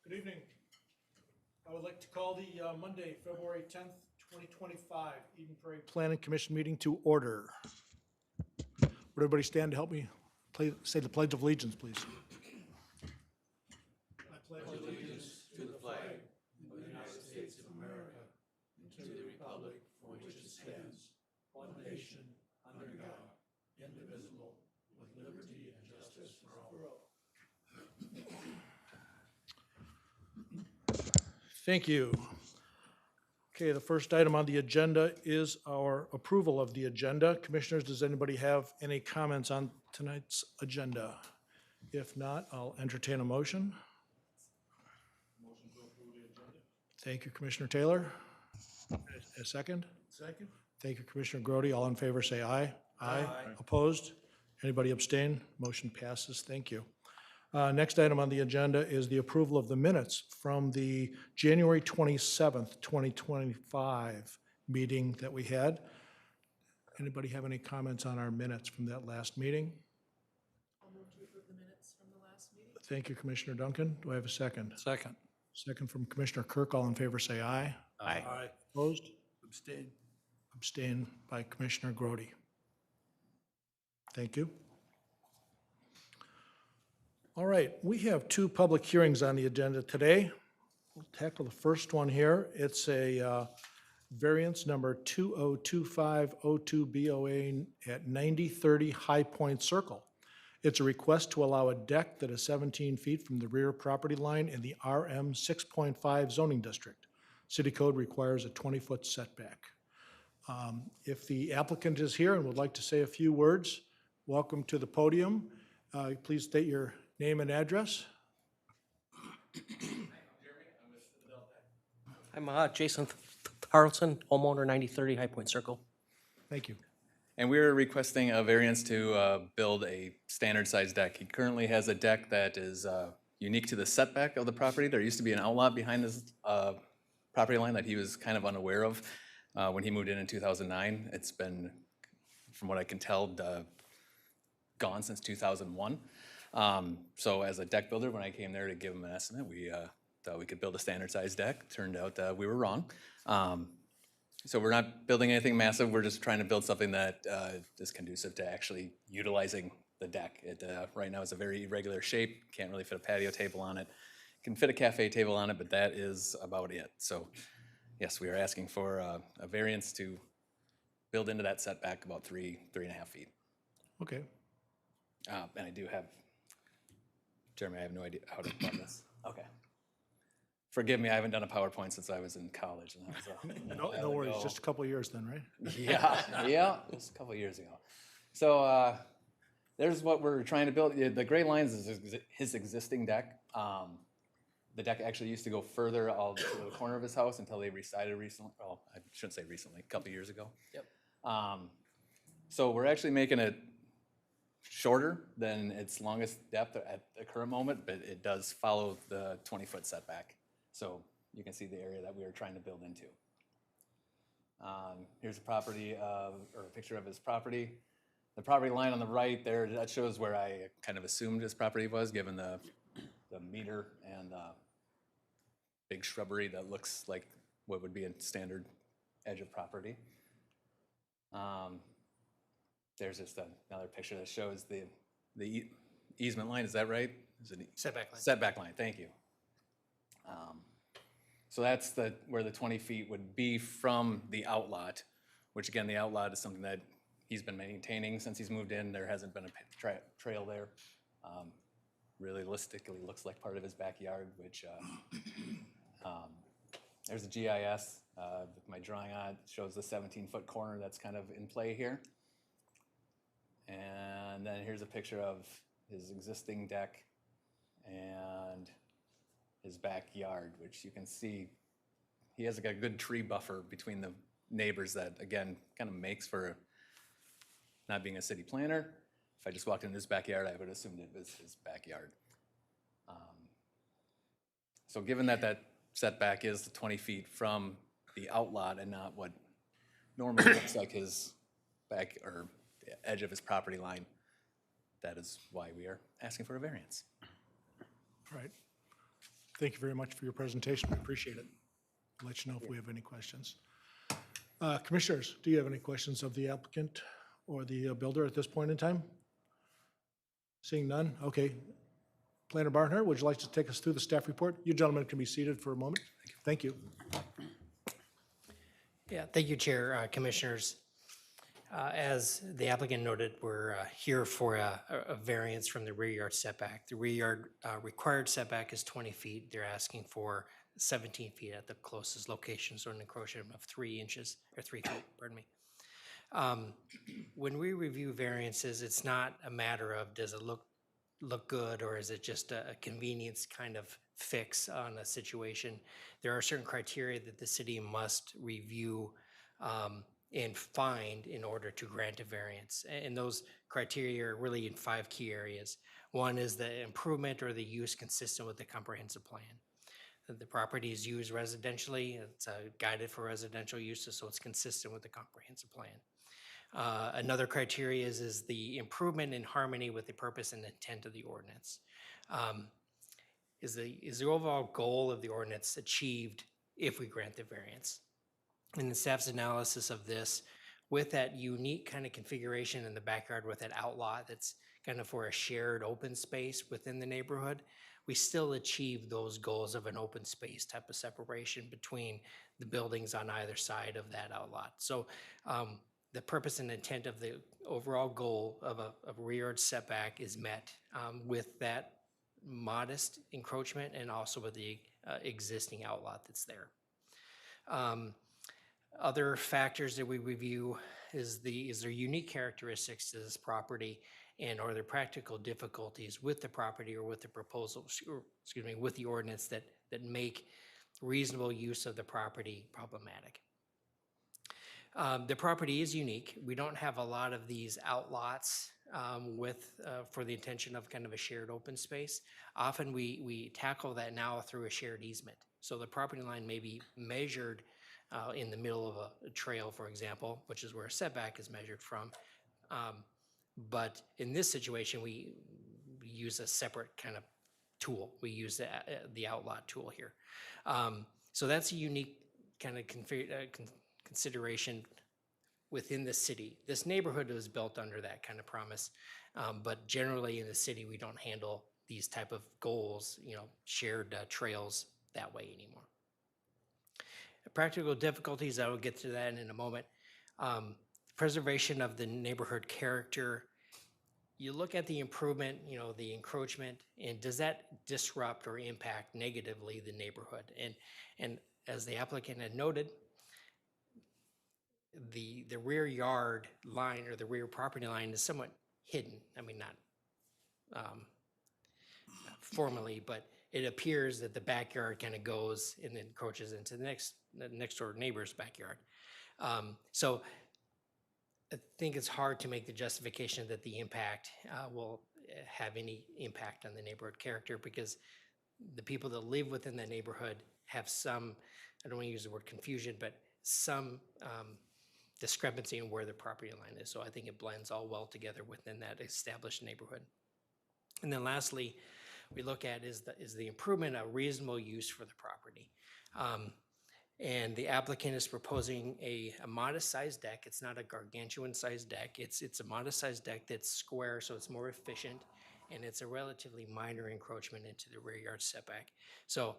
Good evening. I would like to call the Monday, February 10th, 2025 Eden Prairie Planning Commission meeting to order. Would everybody stand to help me say the Pledge of Allegiance, please? I pledge allegiance to the flag of the United States of America and to the republic for which it stands, one nation, under God, indivisible, with liberty and justice for all. Thank you. Okay, the first item on the agenda is our approval of the agenda. Commissioners, does anybody have any comments on tonight's agenda? If not, I'll entertain a motion. Motion to approve the agenda. Thank you, Commissioner Taylor. A second? Second. Thank you, Commissioner Grody. All in favor, say aye. Aye. Opposed? Anybody abstain? Motion passes. Thank you. Next item on the agenda is the approval of the minutes from the January 27th, 2025 meeting that we had. Anybody have any comments on our minutes from that last meeting? I'll move to approve the minutes from the last meeting. Thank you, Commissioner Duncan. Do I have a second? Second. Second from Commissioner Kirk. All in favor, say aye. Aye. Opposed? Abstain. Abstain by Commissioner Grody. Thank you. All right, we have two public hearings on the agenda today. We'll tackle the first one here. It's a variance number 202502BOA at 9030 High Point Circle. It's a request to allow a deck that is 17 feet from the rear property line in the RM 6.5 zoning district. City code requires a 20-foot setback. If the applicant is here and would like to say a few words, welcome to the podium. Please state your name and address. I'm Jason Tarleton, homeowner 9030 High Point Circle. Thank you. And we're requesting a variance to build a standard size deck. He currently has a deck that is unique to the setback of the property. There used to be an outlot behind his property line that he was kind of unaware of when he moved in 2009. It's been, from what I can tell, gone since 2001. So as a deck builder, when I came there to give him an estimate, we thought we could build a standard size deck. Turned out we were wrong. So we're not building anything massive. We're just trying to build something that is conducive to actually utilizing the deck. It right now is a very irregular shape. Can't really fit a patio table on it. Can fit a cafe table on it, but that is about it. So yes, we are asking for a variance to build into that setback about 3.5 feet. Okay. And I do have, Jeremy, I have no idea how to run this. Okay. Forgive me, I haven't done a PowerPoint since I was in college. And that was No worries, just a couple of years then, right? Yeah, just a couple of years ago. So there's what we're trying to build. The gray lines is his existing deck. The deck actually used to go further all to the corner of his house until they resided recently. Well, I shouldn't say recently, a couple of years ago. Yep. So we're actually making it shorter than its longest depth at the current moment, but it does follow the 20-foot setback. So you can see the area that we were trying to build into. Here's a property or a picture of his property. The property line on the right there, that shows where I kind of assumed his property was, given the meter and big shrubbery that looks like what would be a standard edge of property. There's just another picture that shows the easement line. Is that right? Is it Setback line. Setback line. Thank you. So that's where the 20 feet would be from the outlot, which again, the outlot is something that he's been maintaining since he's moved in. There hasn't been a trail there. Realistically, looks like part of his backyard, which there's a GIS with my drawing on it. Shows the 17-foot corner that's kind of in play here. And then here's a picture of his existing deck and his backyard, which you can see he has like a good tree buffer between the neighbors that, again, kind of makes for not being a city planner. If I just walked in his backyard, I would assume it was his backyard. So given that that setback is the 20 feet from the outlot and not what normally looks like his back or the edge of his property line, that is why we are asking for a variance. All right. Thank you very much for your presentation. We appreciate it. I'll let you know if we have any questions. Commissioners, do you have any questions of the applicant or the builder at this point in time? Seeing none, okay. Planner Barnhart, would you like to take us through the staff report? You gentlemen can be seated for a moment. Thank you. Yeah, thank you, Chair, Commissioners. As the applicant noted, we're here for a variance from the rear yard setback. The rear yard required setback is 20 feet. They're asking for 17 feet at the closest location, so an encroachment of 3 inches, or 3 feet, pardon me. When we review variances, it's not a matter of does it look good or is it just a convenience kind of fix on a situation. There are certain criteria that the city must review and find in order to grant a variance. And those criteria are really in 5 key areas. One is the improvement or the use consistent with the comprehensive plan. The property is used residentially, it's guided for residential uses, so it's consistent with the comprehensive plan. Another criteria is the improvement in harmony with the purpose and intent of the ordinance. Is the overall goal of the ordinance achieved if we grant the variance? In the staff's analysis of this, with that unique kind of configuration in the backyard with that outlot that's kind of for a shared open space within the neighborhood, we still achieve those goals of an open space type of separation between the buildings on either side of that outlot. So the purpose and intent of the overall goal of a rear yard setback is met with that modest encroachment and also with the existing outlot that's there. Other factors that we review is there unique characteristics to this property and are there practical difficulties with the property or with the proposal, excuse me, with the ordinance that make reasonable use of the property problematic. The property is unique. We don't have a lot of these outlots for the intention of kind of a shared open space. Often we tackle that now through a shared easement. So the property line may be measured in the middle of a trail, for example, which is where a setback is measured from. But in this situation, we use a separate kind of tool. We use the outlot tool here. So that's a unique kind of consideration within the city. This neighborhood was built under that kind of promise, but generally in the city, we don't handle these type of goals, shared trails that way anymore. Practical difficulties, I will get to that in a moment. Preservation of the neighborhood character. You look at the improvement, the encroachment, and does that disrupt or impact negatively the neighborhood? And as the applicant had noted, the rear yard line or the rear property line is somewhat hidden. I mean, not formally, but it appears that the backyard kind of goes and then encroaches into the next door neighbor's backyard. So I think it's hard to make the justification that the impact will have any impact on the neighborhood character because the people that live within the neighborhood have some, I don't want to use the word confusion, but some discrepancy in where the property line is. So I think it blends all well together within that established neighborhood. And then lastly, we look at is the improvement a reasonable use for the property. And the applicant is proposing a modest sized deck. It's not a gargantuan sized deck. It's a modest sized deck that's square, so it's more efficient, and it's a relatively minor encroachment into the rear yard setback. So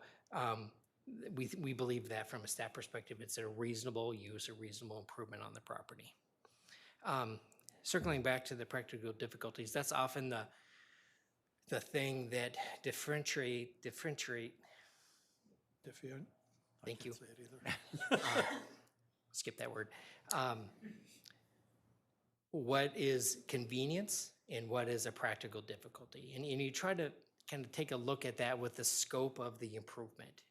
we believe that from a staff perspective, it's a reasonable use, a reasonable improvement on the property. Circling back to the practical difficulties, that's often the thing that differentiate. Thank you. Skip that word. What is convenience and what is a practical difficulty? And you try to kind of take a look at that with the scope of the improvement.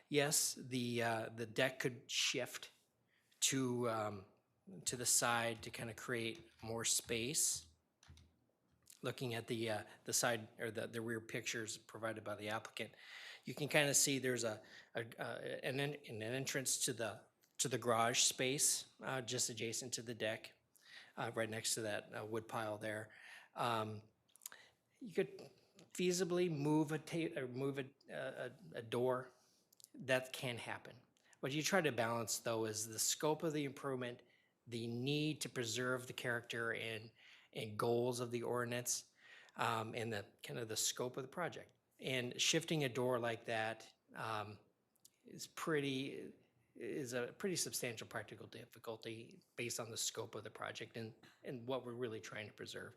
Yes, the deck could shift to the side to kind of create more space. Looking at the side or the rear pictures provided by the applicant, you can kind of see there's an entrance to the garage space just adjacent to the deck, right next to that wood pile there. You could feasibly move a door, that can happen. What you try to balance, though, is the scope of the improvement, the need to preserve the character and goals of the ordinance, and the kind of the scope of the project. And shifting a door like that is a pretty substantial practical difficulty based on the scope of the project and what we're really trying to preserve.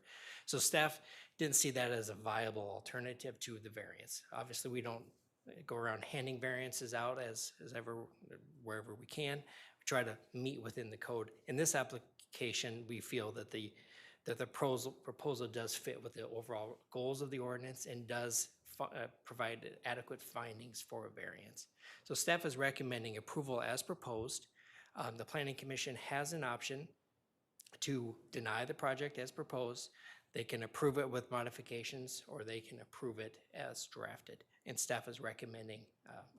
So staff didn't see that as a viable alternative to the variance. Obviously, we don't go around handing variances out as ever, wherever we can. We try to meet within the code. In this application, we feel that the proposal does fit with the overall goals of the ordinance and does provide adequate findings for a variance. So staff is recommending approval as proposed. The Planning Commission has an option to deny the project as proposed. They can approve it with modifications, or they can approve it as drafted. And staff is recommending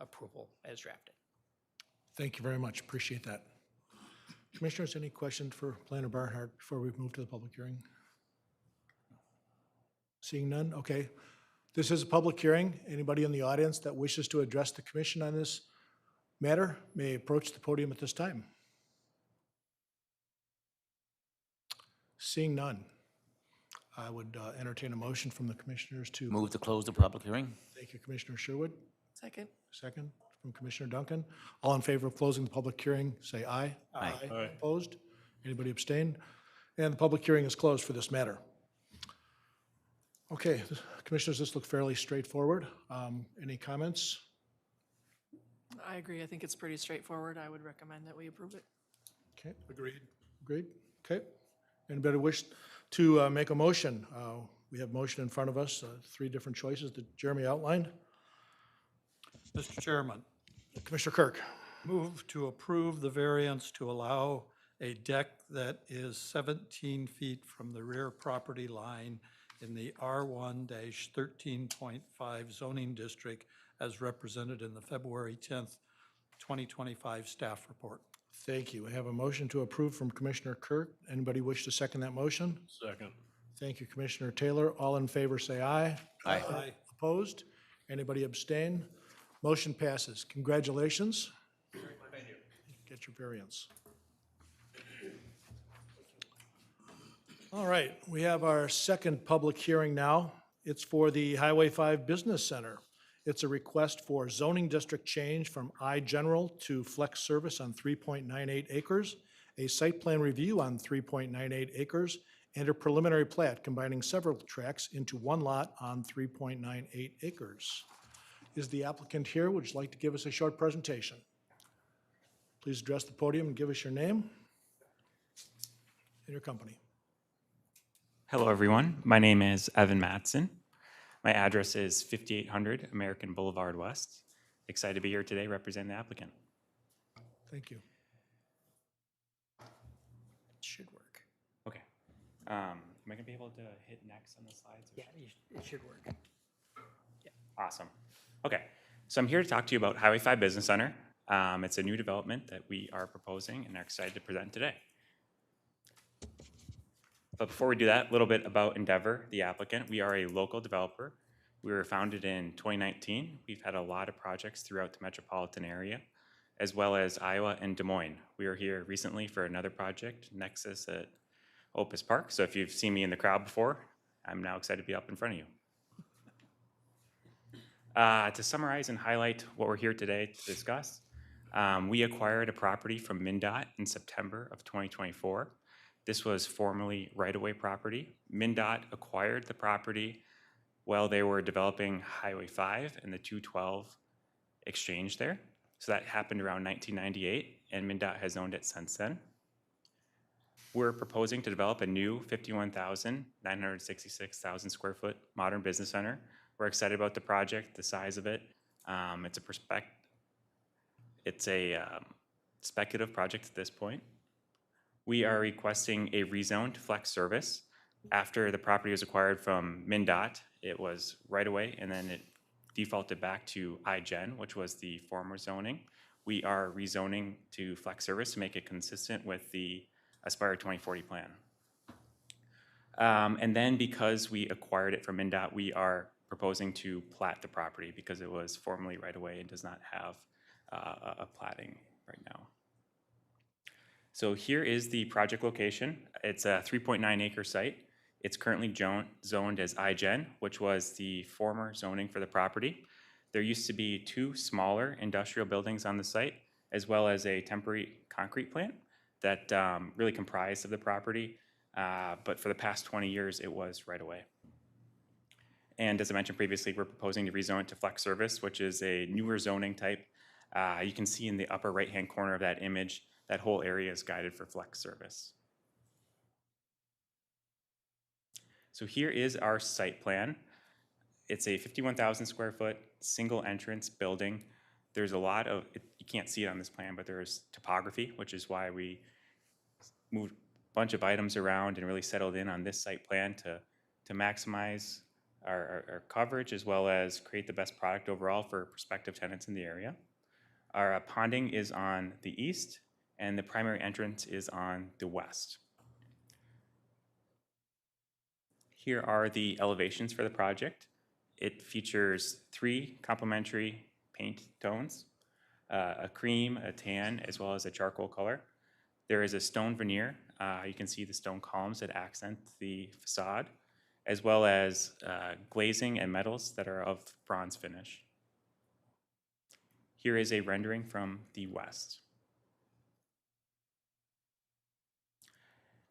approval as drafted. Thank you very much. Appreciate that. Commissioners, any questions for Planner Barnhart before we move to the public hearing? Seeing none? Okay. This is a public hearing. Anybody in the audience that wishes to address the commission on this matter may approach the podium at this time. Seeing none, I would entertain a motion from the commissioners to. Move to close the public hearing? Thank you, Commissioner Sherwood. Second. Second from Commissioner Duncan. All in favor of closing the public hearing, say aye. Aye. Opposed? Anybody abstain? And the public hearing is closed for this matter. Okay, Commissioners, this looked fairly straightforward. Any comments? I agree. I think it's pretty straightforward. I would recommend that we approve it. Okay. Agreed. Agreed? Okay. Anybody wish to make a motion? We have motion in front of us, 3 different choices that Jeremy outlined. Mr. Chairman, Commissioner Kirk. move to approve the variance to allow a deck that is 17 feet from the rear property line in the R1-13.5 zoning district as represented in the February 10th, 2025 staff report. Thank you. We have a motion to approve from Commissioner Kirk. Anybody wish to second that motion? Second. Thank you, Commissioner Taylor. All in favor, say aye. Aye. Opposed? Anybody abstain? Motion passes. Congratulations. Get your variance. All right, we have our second public hearing now. It's for the Highway 5 Business Center. It's a request for zoning district change from I General to Flex Service on 3.98 acres, a site plan review on 3.98 acres, and a preliminary plat combining several tracts into one lot on 3.98 acres. Is the applicant here? Would you like to give us a short presentation? Please address the podium and give us your name and your company. Hello, everyone. My name is Evan Matson. My address is 5800 American Boulevard West. Excited to be here today representing the applicant. Thank you. It should work. Okay. Am I going to be able to hit next on the slides? Yeah, it should work. Awesome. Okay. So I'm here to talk to you about Highway 5 Business Center. It's a new development that we are proposing and are excited to present today. But before we do that, a little bit about Endeavor, the applicant. We are a local developer. We were founded in 2019. We've had a lot of projects throughout the metropolitan area, as well as Iowa and Des Moines. We were here recently for another project, Nexus at Opus Park. So if you've seen me in the crowd before, I'm now excited to be up in front of you. To summarize and highlight what we're here today to discuss, we acquired a property from MnDOT in September of 2024. This was formerly right-of-way property. MnDOT acquired the property while they were developing Highway 5 and the 212 exchange there. So that happened around 1998, and MnDOT has owned it since then. We're proposing to develop a new 51,966,000 square foot modern business center. We're excited about the project, the size of it. It's a speculative project at this point. We are requesting a rezoned flex service. After the property was acquired from MnDOT, it was right away, and then it defaulted back to iGen, which was the former zoning. We are rezoning to flex service to make it consistent with the Aspire 2040 plan. And then because we acquired it from MnDOT, we are proposing to plat the property because it was formerly right away and does not have a platting right now. So here is the project location. It's a 3.9 acre site. It's currently zoned as iGen, which was the former zoning for the property. There used to be 2 smaller industrial buildings on the site, as well as a temporary concrete plant that really comprised of the property. But for the past 20 years, it was right away. And as I mentioned previously, we're proposing to rezone it to flex service, which is a newer zoning type. You can see in the upper right-hand corner of that image, that whole area is guided for flex service. So here is our site plan. It's a 51,000 square foot, single entrance building. There's a lot of, you can't see it on this plan, but there's topography, which is why we moved a bunch of items around and really settled in on this site plan to maximize our coverage as well as create the best product overall for prospective tenants in the area. Our ponding is on the east and the primary entrance is on the west. Here are the elevations for the project. It features 3 complementary paint tones, a cream, a tan, as well as a charcoal color. There is a stone veneer. You can see the stone columns that accent the facade, as well as glazing and metals that are of bronze finish. Here is a rendering from the west.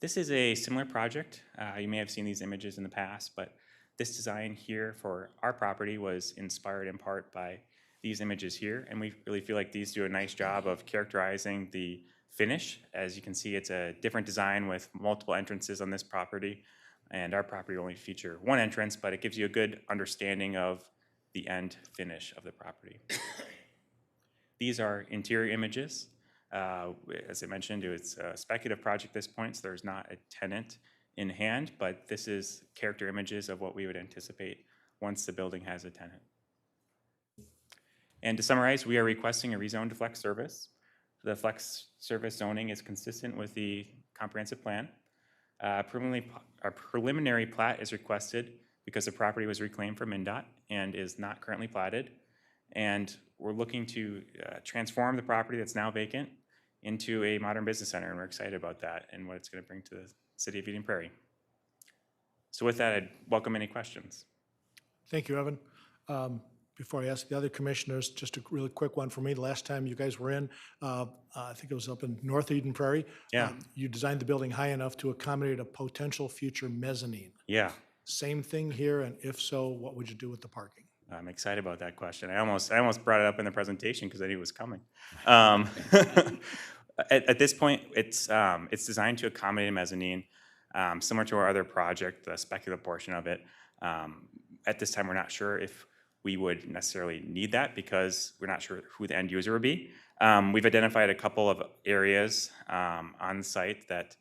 This is a similar project. You may have seen these images in the past, but this design here for our property was inspired in part by these images here, and we really feel like these do a nice job of characterizing the finish. As you can see, it's a different design with multiple entrances on this property, and our property only feature 1 entrance, but it gives you a good understanding of the end finish of the property. These are interior images. As I mentioned, it's a speculative project at this point, so there's not a tenant in hand, but this is character images of what we would anticipate once the building has a tenant. And to summarize, we are requesting a rezone to flex service. The flex service zoning is consistent with the comprehensive plan. Our preliminary plat is requested because the property was reclaimed from MnDOT and is not currently platted. And we're looking to transform the property that's now vacant into a modern business center, and we're excited about that and what it's going to bring to the city of Eden Prairie. So with that, I'd welcome any questions. Thank you, Evan. Before I ask the other commissioners, just a really quick one for me. The last time you guys were in, I think it was up in North Eden Prairie. Yeah. You designed the building high enough to accommodate a potential future mezzanine. Yeah, Same thing here, and if so, what would you do with the parking? I'm excited about that question. I almost brought it up in the presentation because I knew it was coming. At this point, it's designed to accommodate a mezzanine, similar to our other project, the speculative portion of it. At this time, we're not sure if we would necessarily need that because we're not sure who the end user would be. We've identified a couple of areas on the site that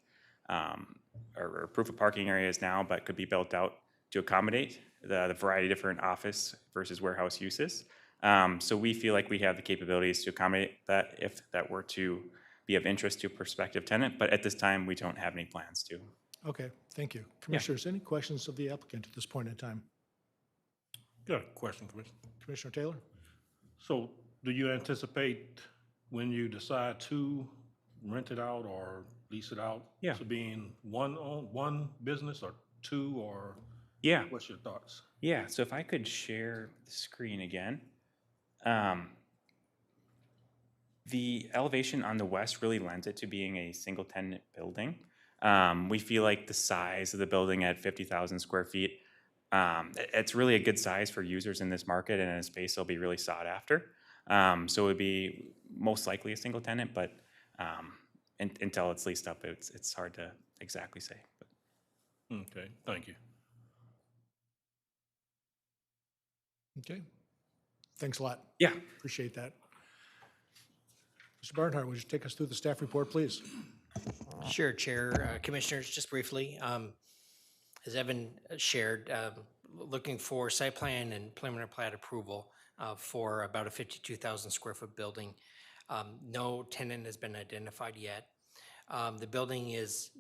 are proof of parking areas now, but could be built out to accommodate the variety of different office versus warehouse uses. So we feel like we have the capabilities to accommodate that if that were to be of interest to a prospective tenant, but at this time, we don't have any plans to. Okay, thank you. Commissioners, any questions of the applicant at this point in time? Got a question, Commissioner. Commissioner Taylor? So do you anticipate when you decide to rent it out or lease it out? Yeah. To being one business or 2, or Yeah. what's your thoughts? Yeah, so if I could share the screen again. The elevation on the west really lends it to being a single tenant building. We feel like the size of the building at 50,000 square feet, it's really a good size for users in this market and in a space that'll be really sought after. So it would be most likely a single tenant, but until it's leased up, it's hard to exactly say. But. Okay, thank you. Okay, thanks a lot. Yeah. Appreciate that. Mr. Barnhart, would you take us through the staff report, please? Sure, Chair, Commissioners, just briefly, as Evan shared, looking for site plan and preliminary plat approval for about a 52,000 square foot building. No tenant has been identified yet. The building is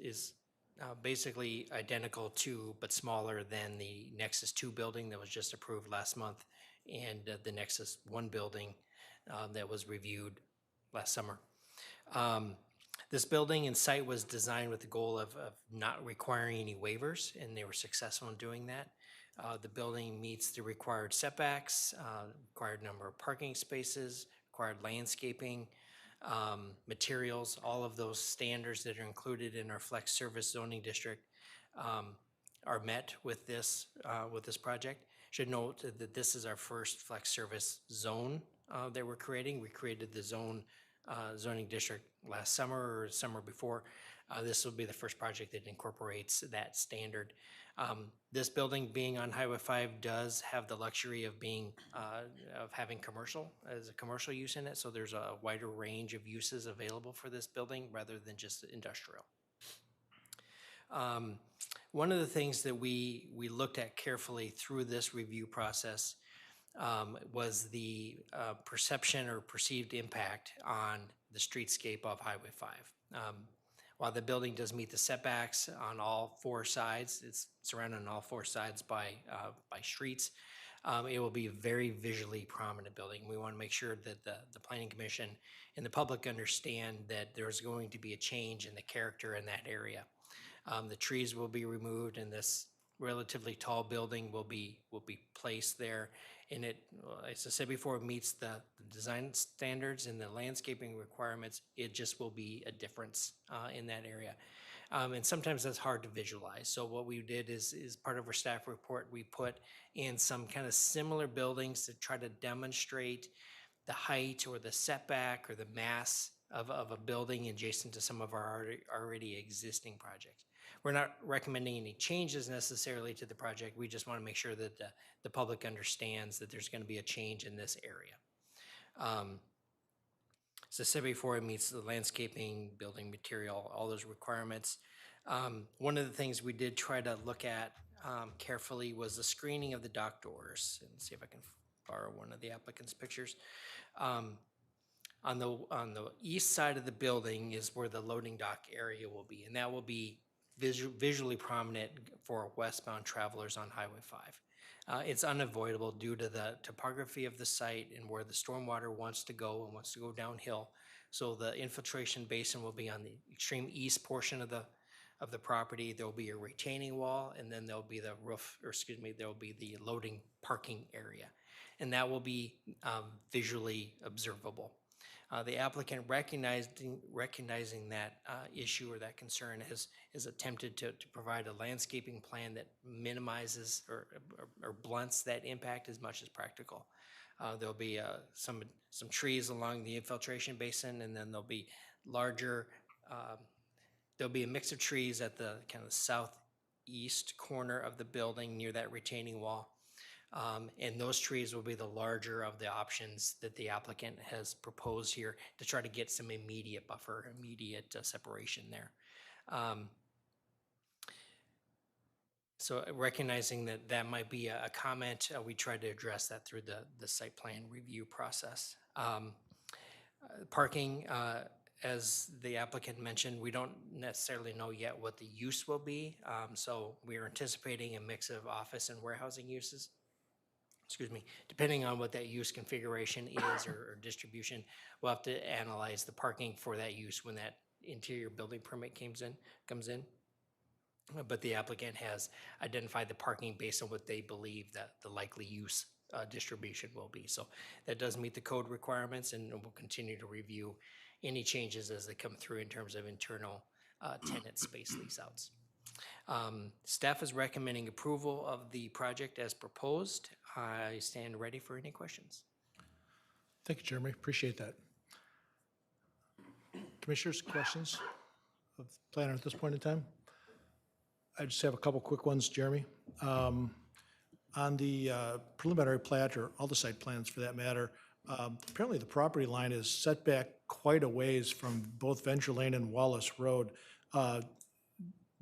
basically identical to, but smaller than the Nexus 2 building that was just approved last month and the Nexus 1 building that was reviewed last summer. This building and site was designed with the goal of not requiring any waivers, and they were successful in doing that. The building meets the required setbacks, required number of parking spaces, required landscaping, materials, all of those standards that are included in our flex service zoning district are met with this project. Should note that this is our first flex service zone that we're creating. We created the zoning district last summer or summer before. This will be the first project that incorporates that standard. This building being on Highway 5 does have the luxury of being, of having commercial, as a commercial use in it. So there's a wider range of uses available for this building rather than just industrial. One of the things that we looked at carefully through this review process was the perception or perceived impact on the streetscape of Highway 5. While the building does meet the setbacks on all four sides, it's surrounded on all four sides by streets, it will be a very visually prominent building. We want to make sure that the Planning Commission and the public understand that there's going to be a change in the character in that area. The trees will be removed and this relatively tall building will be placed there. And it, as I said before, it meets the design standards and the landscaping requirements. It just will be a difference in that area. And sometimes that's hard to visualize. So what we did is part of our staff report, we put in some kind of similar buildings to try to demonstrate the height or the setback or the mass of a building adjacent to some of our already existing projects. We're not recommending any changes necessarily to the project. We just want to make sure that the public understands that there's going to be a change in this area. As I said before, it meets the landscaping, building material, all those requirements. One of the things we did try to look at carefully was the screening of the dock doors. And see if I can borrow one of the applicant's pictures. On the east side of the building is where the loading dock area will be, and that will be visually prominent for westbound travelers on Highway 5. It's unavoidable due to the topography of the site and where the stormwater wants to go and wants to go downhill. So the infiltration basin will be on the extreme east portion of the property. There will be a retaining wall, and then there'll be the roof, or excuse me, there will be the loading parking area, and that will be visually observable. The applicant recognizing that issue or that concern has attempted to provide a landscaping plan that minimizes or blunts that impact as much as practical. There'll be some trees along the infiltration basin, and then there'll be larger, there'll be a mix of trees at the kind of southeast corner of the building near that retaining wall. And those trees will be the larger of the options that the applicant has proposed here to try to get some immediate buffer, immediate separation there. So recognizing that that might be a comment, we tried to address that through the site plan review process. Parking, as the applicant mentioned, we don't necessarily know yet what the use will be. So we are anticipating a mix of office and warehousing uses. Excuse me, depending on what that use configuration is or distribution, we'll have to analyze the parking for that use when that interior building permit comes in. But the applicant has identified the parking based on what they believe that the likely use distribution will be. So that does meet the code requirements, and we'll continue to review any changes as they come through in terms of internal tenant space lease outs. Staff is recommending approval of the project as proposed. I stand ready for any questions. Thank you, Jeremy. Appreciate that. Commissioners, questions of the planner at this point in time? I just have a couple quick ones, Jeremy. On the preliminary plat, or all the site plans for that matter, apparently the property line is set back quite a ways from both Venture Lane and Wallace Road,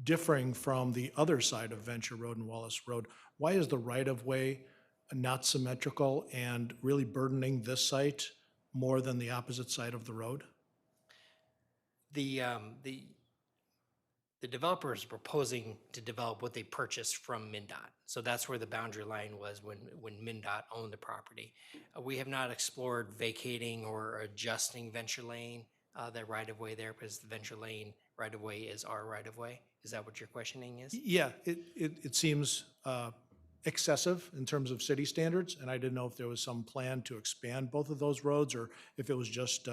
differing from the other side of Venture Road and Wallace Road. Why is the right-of-way not symmetrical and really burdening this site more than the opposite side of the road? The the developer is proposing to develop what they purchased from MinDOT. So that's where the boundary line was when MinDOT owned the property. We have not explored vacating or adjusting Venture Lane, that right-of-way there, because the Venture Lane right-of-way is our right-of-way. Is that what your questioning is? Yeah, it seems excessive in terms of city standards, and I didn't know if there was some plan to expand both of those roads, or if it was just,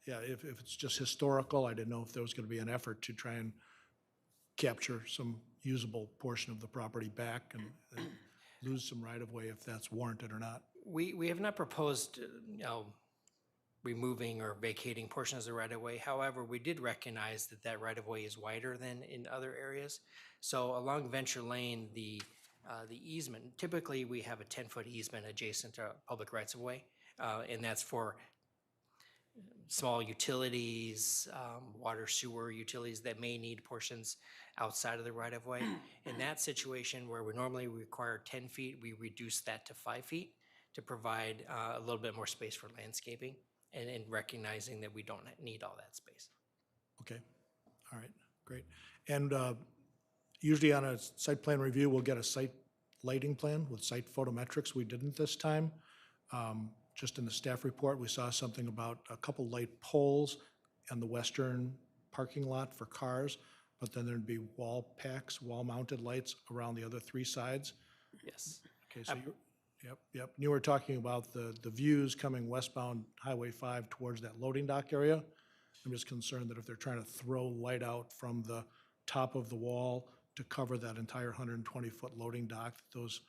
if it's just historical. I didn't know if there was going to be an effort to try and capture some usable portion of the property back and lose some right-of-way if that's warranted or not. We have not proposed, removing or vacating portions of the right-of-way. However, we did recognize that that right-of-way is wider than in other areas. So along Venture Lane, the easement, typically we have a 10-foot easement adjacent to public rights-of-way, and that's for small utilities, water, sewer utilities that may need portions outside of the right-of-way. In that situation where we normally require 10 feet, we reduce that to 5 feet to provide a little bit more space for landscaping and recognizing that we don't need all that space. Okay, all right, great. And usually on a site plan review, we'll get a site lighting plan with site photometrics. We didn't this time. Just in the staff report, we saw something about a couple light poles on the western parking lot for cars, but then there'd be wall packs, wall-mounted lights around the other three sides. Yes. Okay, so yep. You were talking about the views coming westbound Highway 5 towards that loading dock area. I'm just concerned that if they're trying to throw light out from the top of the wall to cover that entire 120-foot loading dock, those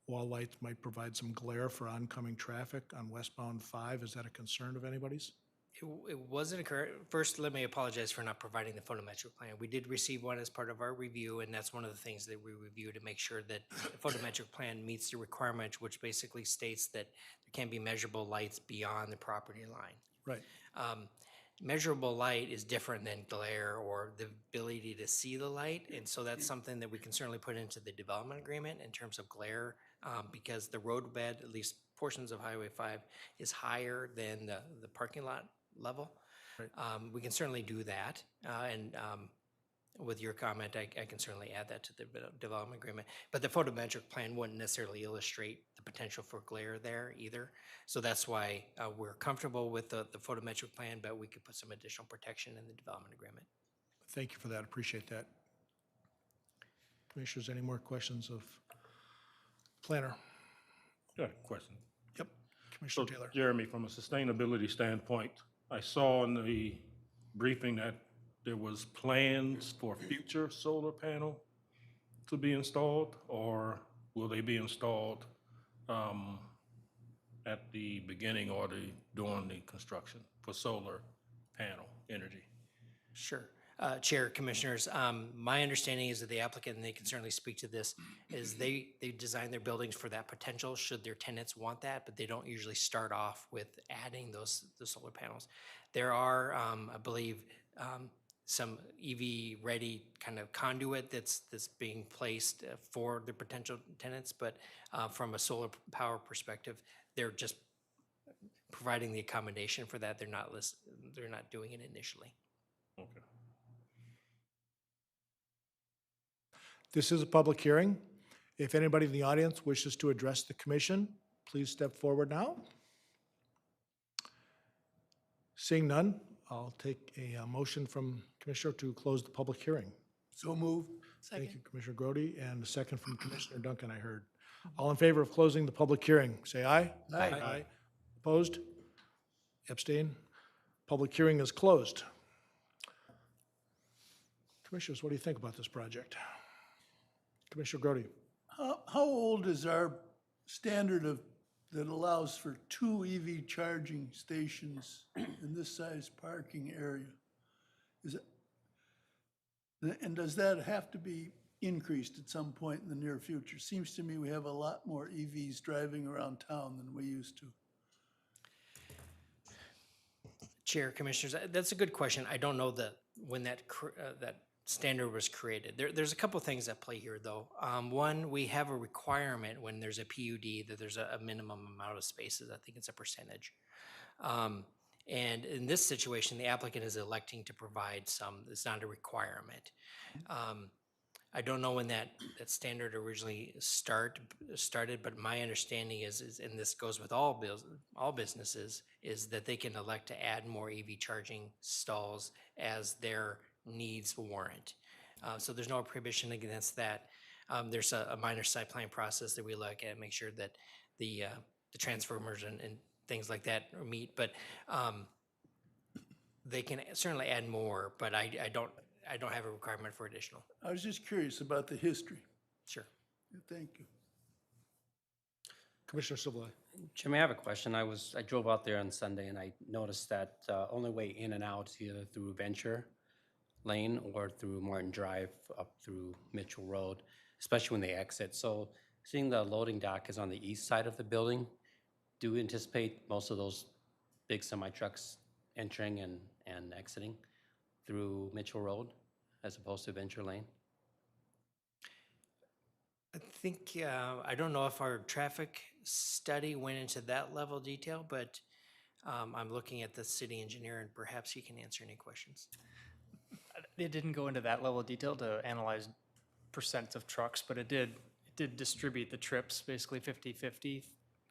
wall lights might provide some glare for oncoming traffic on westbound 5. Is that a concern of anybody's? It wasn't first, let me apologize for not providing the photometric plan. We did receive one as part of our review, and that's one of the things that we review to make sure that the photometric plan meets the requirement, which basically states that there can be measurable lights beyond the property line. Right. Measurable light is different than glare or the ability to see the light, and so that's something that we can certainly put into the development agreement in terms of glare, because the roadbed, at least portions of Highway 5, is higher than the parking lot level. Right. We can certainly do that, and with your comment, I can certainly add that to the development agreement. But the photometric plan wouldn't necessarily illustrate the potential for glare there either. So that's why we're comfortable with the photometric plan, but we could put some additional protection in the development agreement. Thank you for that. Appreciate that. Commissioners, any more questions of planner? Got a question. Yep. So, Commissioner Taylor. Jeremy, from a sustainability standpoint, I saw in the briefing that there was plans for future solar panel to be installed, or will they be installed at the beginning or during the construction for solar panel energy? Sure. Chair, Commissioners, my understanding is that the applicant, and they can certainly speak to this, is they design their buildings for that potential should their tenants want that, but they don't usually start off with adding the solar panels. There are, I believe, some EV-ready kind of conduit that's being placed for the potential tenants, but from a solar power perspective, they're just providing the accommodation for that. They're not doing it initially. Okay. This is a public hearing. If anybody in the audience wishes to address the commission, please step forward now. Seeing none, I'll take a motion from Commissioner to close the public hearing. So moved. Thank you, Commissioner Grody, and a second from Commissioner Duncan, I heard. All in favor of closing the public hearing, say aye. Aye. Opposed? Abstain? Public hearing is closed. Commissioners, what do you think about this project? Commissioner Grody. How old is our standard that allows for 2 EV charging stations in this size parking area? And does that have to be increased at some point in the near future? Seems to me we have a lot more EVs driving around town than we used to. Chair, Commissioners, that's a good question. I don't know when that standard was created. There's a couple things that play here, though. One, we have a requirement when there's a PUD that there's a minimum amount of spaces. I think it's a percentage. And in this situation, the applicant is electing to provide some, it's not a requirement. I don't know when that standard originally started, but my understanding is, and this goes with all businesses, is that they can elect to add more EV charging stalls as their needs warrant. So there's no prohibition against that. There's a minor site plan process that we look at, make sure that the transformers and things like that meet, but they can certainly add more, but I don't have a requirement for additional. I was just curious about the history. Sure. Thank you. Commissioner Silverline. Jimmy, I have a question. I drove out there on Sunday and I noticed that only way in and out is either through Venture Lane or through Martin Drive up through Mitchell Road, especially when they exit. So seeing the loading dock is on the east side of the building, do you anticipate most of those big semi-trucks entering and exiting through Mitchell Road as opposed to Venture Lane? I think, I don't know if our traffic study went into that level of detail, but I'm looking at the city engineer and perhaps he can answer any questions. It didn't go into that level of detail to analyze percents of trucks, but it did distribute the trips, basically 50-50,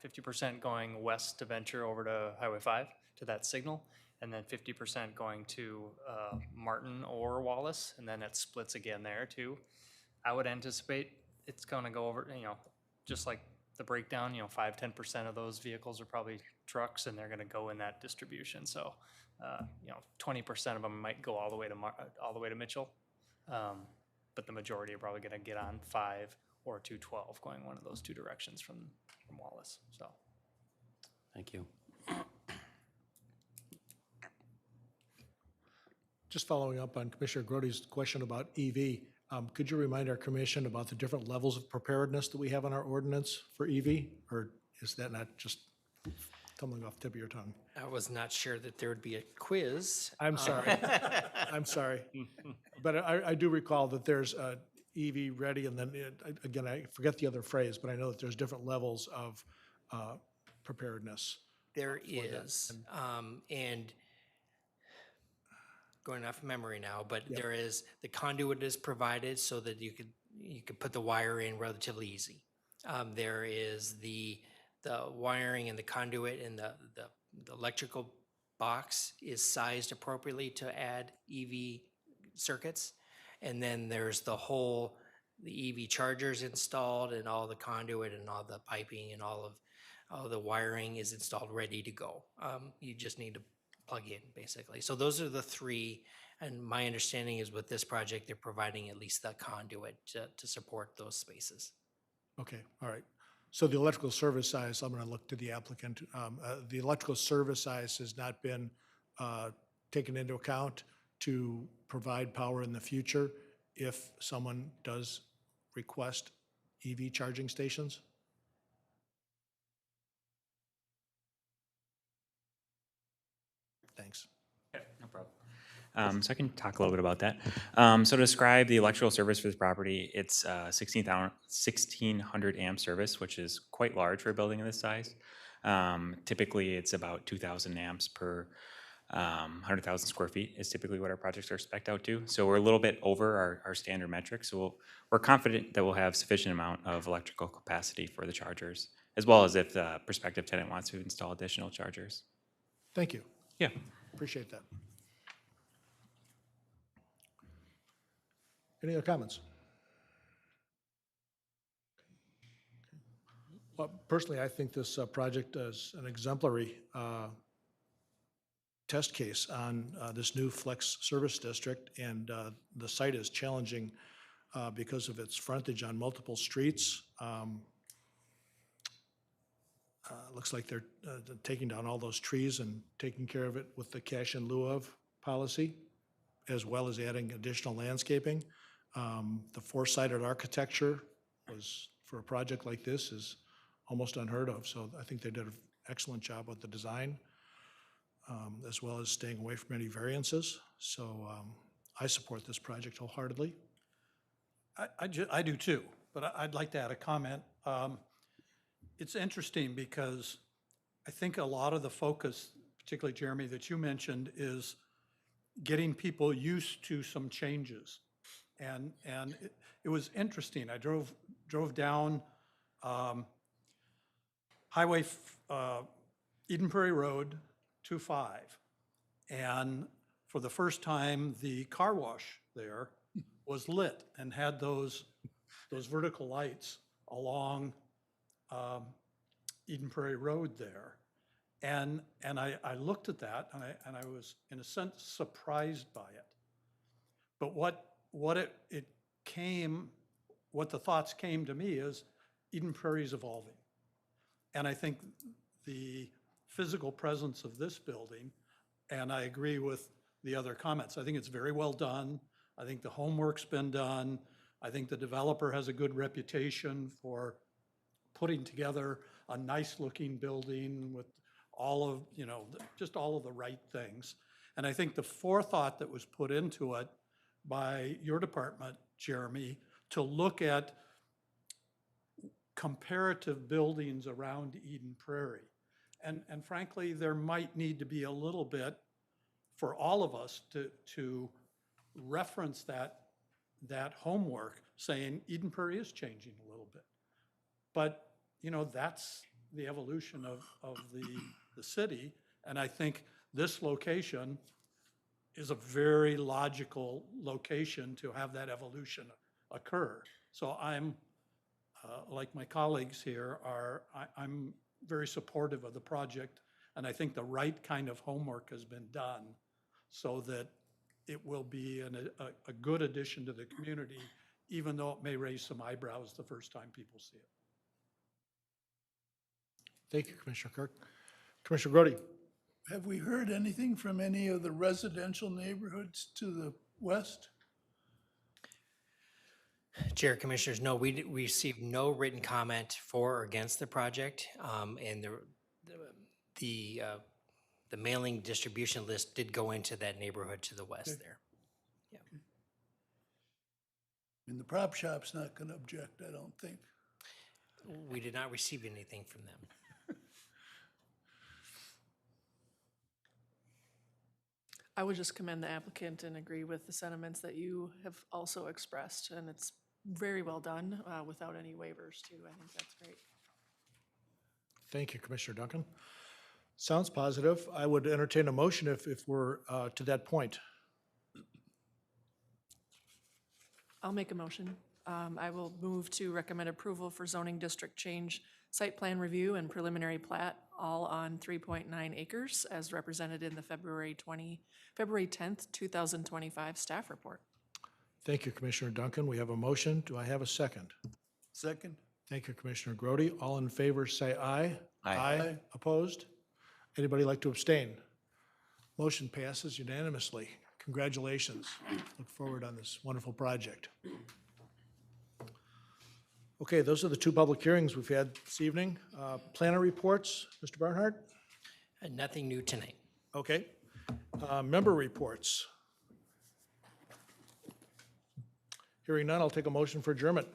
50% going west to Venture over to Highway 5 to that signal, and then 50% going to Martin or Wallace, and then it splits again there too. I would anticipate it's gonna go over, just like the breakdown, 5-10% of those vehicles are probably trucks and they're gonna go in that distribution. So, 20% of them might go all the way to Mitchell. But the majority are probably gonna get on 5 or 212 going one of those two directions from Wallace, so. Thank you. Just following up on Commissioner Grody's question about EV, could you remind our commission about the different levels of preparedness that we have in our ordinance for EV? Or is that not just tumbling off the tip of your tongue? I was not sure that there would be a quiz. I'm sorry. I'm sorry. But I do recall that there's EV ready, and then, again, I forget the other phrase, but I know that there's different levels of preparedness. There is, and going off memory now, but there is, the conduit is provided so that you could put the wire in relatively easy. There is the wiring and the conduit and the electrical box is sized appropriately to add EV circuits. And then there's the EV chargers installed and all the conduit and all the piping and all the wiring is installed, ready to go. You just need to plug in, basically. So those are the three, and my understanding is with this project, they're providing at least the conduit to support those spaces. Okay, all right. So the electrical service size, I'm going to look to the applicant. The electrical service size has not been taken into account to provide power in the future if someone does request EV charging stations? Thanks. Okay, no problem. So I can talk a little bit about that. So to describe the electrical service for this property, it's 1600 amp service, which is quite large for a building of this size. Typically, it's about 2,000 amps per 100,000 square feet is typically what our projects are spec'd out to. So we're a little bit over our standard metrics. So we're confident that we'll have sufficient amount of electrical capacity for the chargers, as well as if the prospective tenant wants to install additional chargers. Thank you. Yeah. Appreciate that. Any other comments? Well, personally, I think this project is an exemplary test case on this new flex service district, and the site is challenging because of its frontage on multiple streets. Looks like they're taking down all those trees and taking care of it with the cash in lieu of policy, as well as adding additional landscaping. The four-sided architecture was, for a project like this, is almost unheard of. So I think they did an excellent job with the design, as well as staying away from any variances. So I support this project wholeheartedly. I do too, but I'd like to add a comment. It's interesting because I think a lot of the focus, particularly Jeremy, that you mentioned is getting people used to some changes. And it was interesting. I drove down Highway Eden Prairie Road 25. And for the first time, the car wash there was lit and had those vertical lights along Eden Prairie Road there. And I looked at that and I was, in a sense, surprised by it. But what the thoughts came to me is Eden Prairie is evolving. And I think the physical presence of this building, and I agree with the other comments, I think it's very well done. I think the homework's been done. I think the developer has a good reputation for putting together a nice-looking building with all of, just all of the right things. And I think the forethought that was put into it by your department, Jeremy, to look at comparative buildings around Eden Prairie. And frankly, there might need to be a little bit for all of us to reference that homework, saying Eden Prairie is changing a little bit. But, that's the evolution of the city. And I think this location is a very logical location to have that evolution occur. So I'm, like my colleagues here, I'm very supportive of the project, and I think the right kind of homework has been done so that it will be a good addition to the community, even though it may raise some eyebrows the first time people see it. Thank you, Commissioner Kirk. Commissioner Grody? Have we heard anything from any of the residential neighborhoods to the west? Chair, Commissioners, no, we received no written comment for or against the project. And the mailing distribution list did go into that neighborhood to the west there. Yeah. And the prop shop's not going to object, I don't think. We did not receive anything from them. I would just commend the applicant and agree with the sentiments that you have also expressed, and it's very well done without any waivers too. I think that's great. Thank you, Commissioner Duncan. Sounds positive. I would entertain a motion if we're to that point. I'll make a motion. I will move to recommend approval for zoning district change, site plan review, and preliminary plat, all on 3.9 acres as represented in the February 10th, 2025 staff report. Thank you, Commissioner Duncan. We have a motion. Do I have a second? Second? Thank you, Commissioner Grody. All in favor, say aye. Aye. Opposed? Anybody like to abstain? Motion passes unanimously. Congratulations. Look forward on this wonderful project. Okay, those are the two public hearings we've had this evening. Planner reports, Mr. Barnhart? Nothing new tonight. Okay. Member reports. Hearing none, I'll take a motion for adjournment.